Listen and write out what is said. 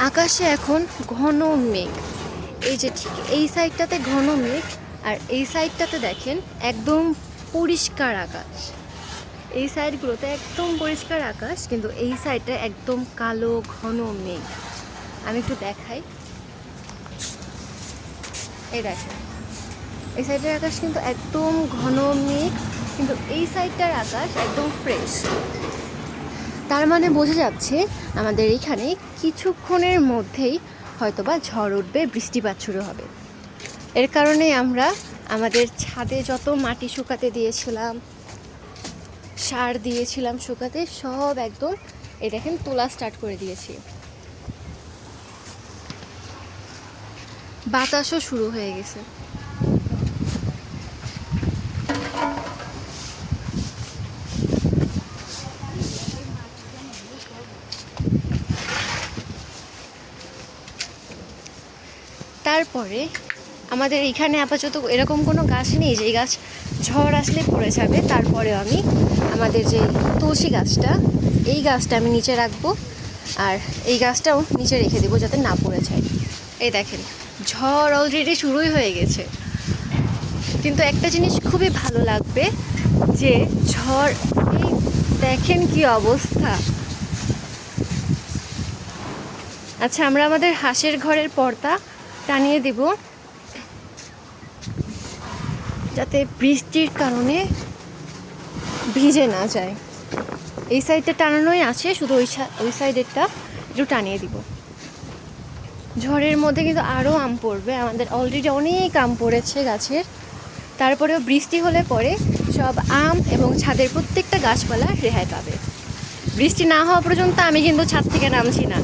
আকাশে এখন ঘন মেঘ। এই যে ঠিক এই সাইডটাতে ঘন মেঘ, আর এই সাইডটাতে দেখেন একদম পরিষ্কার আকাশ। এই সাইডগুলোতে একদম পরিষ্কার আকাশ, কিন্তু এই সাইডটা একদম কালো ঘন মেঘ। আমি একটু দেখাই, এই দেখেন এই সাইডের আকাশ কিন্তু একদম ঘন মেঘ, কিন্তু এই সাইডটার আকাশ একদম ফ্রেশ। তার মানে বোঝা যাচ্ছে আমাদের এখানে কিছুক্ষণের মধ্যেই হয়তোবা ঝড় উঠবে, বৃষ্টিপাত শুরু হবে। এর কারণে আমরা আমাদের ছাদে যত মাটি শুকাতে দিয়েছিলাম, সার দিয়েছিলাম শুকাতে, সব একদম এই দেখেন তোলা স্টার্ট করে দিয়েছি। বাতাসও শুরু হয়ে গেছে। তারপরে আমাদের এখানে আপাতত এরকম কোনো গাছ নেই যে গাছ ঝড় আসলে পড়ে যাবে। তারপরে আমি আমাদের যে তুলসী গাছটা, এই গাছটা আমি নিচে রাখবো, আর এই গাছটাও নিচে রেখে দেবো যাতে না পড়ে যায়। এই দেখেন ঝড় অলরেডি শুরুই হয়ে গেছে, কিন্তু একটা জিনিস খুবই ভালো লাগবে যে ঝড়, এই দেখেন কি অবস্থা। আচ্ছা, আমরা আমাদের হাঁসের ঘরের পর্দা টানিয়ে দেব যাতে বৃষ্টির কারণে ভিজে না যায়। এই সাইডটা টানানোই আছে, শুধু ওই সাইডেরটা একটু টানিয়ে দিব। ঝড়ের মধ্যে কিন্তু আরও আম পড়বে, আমাদের অলরেডি অনেক আম পড়েছে গাছের। তারপরেও বৃষ্টি হলে পরে সব আম এবং ছাদের প্রত্যেকটা গাছপালা রেহাই পাবে। বৃষ্টি না হওয়া পর্যন্ত আমি কিন্তু ছাদ থেকে নামছি না।